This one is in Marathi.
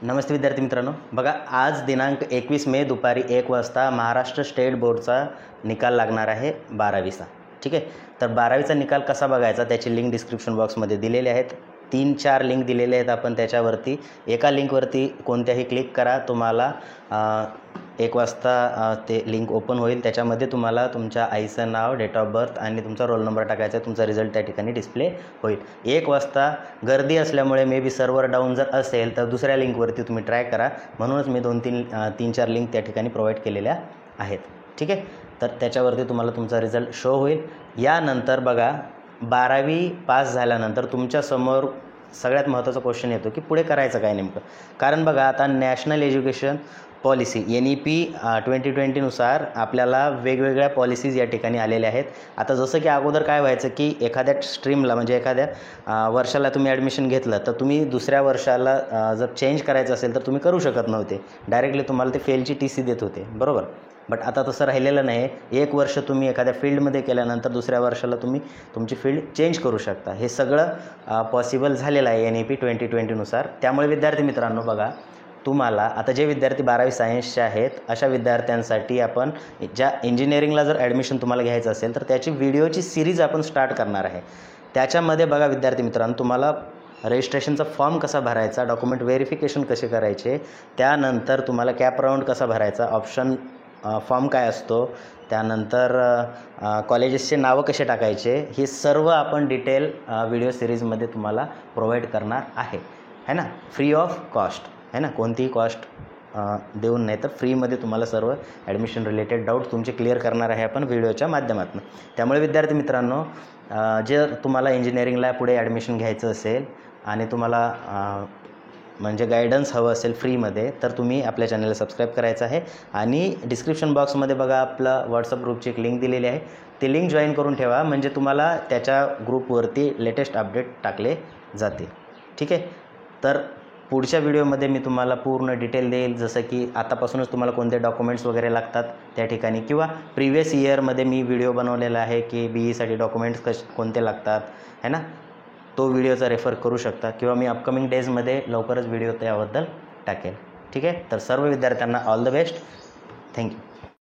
नमस्ते विद्यार्थी मित्रांनो, बघा आज दिनांक 21 मे दुपारी 1 वाजता महाराष्ट्र स्टेट बोर्डचा निकाल लागणार आहे 12वीचा. ठीक आहे. तर 12वीचा निकाल कसा बघायचा त्याची लिंक डिस्क्रिप्शन बॉक्समध्ये दिलेली आहेत. 3-4 लिंक दिलेले आहेत. आपण त्याच्यावरती एका लिंकवरती कोणत्याही क्लिक करा, तुम्हाला 1 वाजता ते लिंक ओपन होईल. त्याच्यामध्ये तुम्हाला तुमच्या आईचं नाव, डेट ऑफ बर्थ आणि तुमचा रोल नंबर टाकायचा आहे. तुमचा रिझल्ट त्या ठिकाणी डिस्प्ले होईल. 1 वाजता गर्दी असल्यामुळे मे बी सर्व्हर डाऊन जर असेल तर दुसऱ्या लिंकवरती तुम्ही ट्राय करा. म्हणूनच मी 3-4 लिंक त्या ठिकाणी प्रोव्हाइड केलेल्या आहेत. ठीक आहे. तर त्याच्यावरती तुम्हाला तुमचा रिझल्ट शो होईल. यानंतर बघा 12वी पास झाल्यानंतर तुमच्यासमोर सगळ्यात महत्त्वाचा क्वेश्चन येतो की पुढे करायचं काय नेमकं. कारण बघा आता नॅशनल एज्युकेशन पॉलिसी NEP 2020नुसार आपल्याला वेगवेगळ्या पॉलिसीज या ठिकाणी आलेल्या आहेत. आता जसं की अगोदर काय व्हायचं की एखाद्या स्ट्रीमला म्हणजे एखाद्या वर्षाला तुम्ही ॲडमिशन घेतलं तर तुम्ही दुसऱ्या वर्षाला जर चेंज करायचं असेल तर तुम्ही करू शकत नव्हते. डायरेक्टली तुम्हाला ते फेलची TC देत होते, बरोबर. बट आता तसं राहिलेलं नाही. 1 वर्ष तुम्ही एखाद्या फील्डमध्ये केल्यानंतर दुसऱ्या वर्षाला तुम्ही तुमची फील्ड चेंज करू शकता. हे सगळं पॉसिबल झालेलं आहे NEP 2020नुसार. त्यामुळे विद्यार्थी मित्रांनो बघा, तुम्हाला आता जे विद्यार्थी 12वी सायन्सचे आहेत अशा विद्यार्थ्यांसाठी आपण ज्या इंजिनिअरिंगला जर ॲडमिशन तुम्हाला घ्यायचं असेल तर त्याची व्हिडिओची सिरीज आपण स्टार्ट करणार आहे. त्याच्यामध्ये बघा विद्यार्थी मित्रांनो, तुम्हाला रजिस्ट्रेशनचा फॉर्म कसा भरायचा, डॉक्युमेंट व्हेरिफिकेशन कसे करायचे, त्यानंतर तुम्हाला कॅप राऊंड कसा भरायचा, ऑप्शन फॉर्म काय असतो, त्यानंतर कॉलेजेसचे नावं कसे टाकायचे, हे सर्व आपण डिटेल व्हिडिओ सिरीजमध्ये तुम्हाला प्रोव्हाइड करणार आहे ना, फ्री ऑफ कॉस्ट आहे ना, कोणतीही कॉस्ट देऊन नाही तर फ्रीमध्ये तुम्हाला सर्व ॲडमिशन रिलेटेड डाऊट तुमचे क्लिअर करणार आहे आपण व्हिडिओच्या माध्यमातून. त्यामुळे विद्यार्थी मित्रांनो, जर तुम्हाला इंजिनिअरिंगला पुढे ॲडमिशन घ्यायचं असेल आणि तुम्हाला म्हणजे गायडन्स हवं असेल फ्रीमध्ये तर तुम्ही आपल्या चॅनलला सबस्क्राईब करायचं आहे. आणि डिस्क्रिप्शन बॉक्समध्ये बघा आपला व्हॉट्सअप ग्रुपची एक लिंक दिलेली आहे. ती लिंक जॉईन करून ठेवा म्हणजे तुम्हाला त्याच्या ग्रुपवरती लेटेस्ट अपडेट टाकले जातील. ठीक आहे. तर पुढच्या व्हिडिओमध्ये मी तुम्हाला पूर्ण डिटेल देईल, जसं की आतापासूनच तुम्हाला कोणते डॉक्युमेंट्स वगैरे लागतात त्या ठिकाणी, किंवा प्रिव्हियस इयरमध्ये मी व्हिडिओ बनवलेला आहे की BE साठी डॉक्युमेंट्स कोणते लागतात है ना, तो व्हिडिओचा रेफर करू शकता, किंवा मी अपकमिंग डेजमध्ये लवकरच व्हिडिओ त्याबद्दल टाकेल. ठीक आहे. तर सर्व विद्यार्थ्यांना ऑल द बेस्ट. थँक्यू.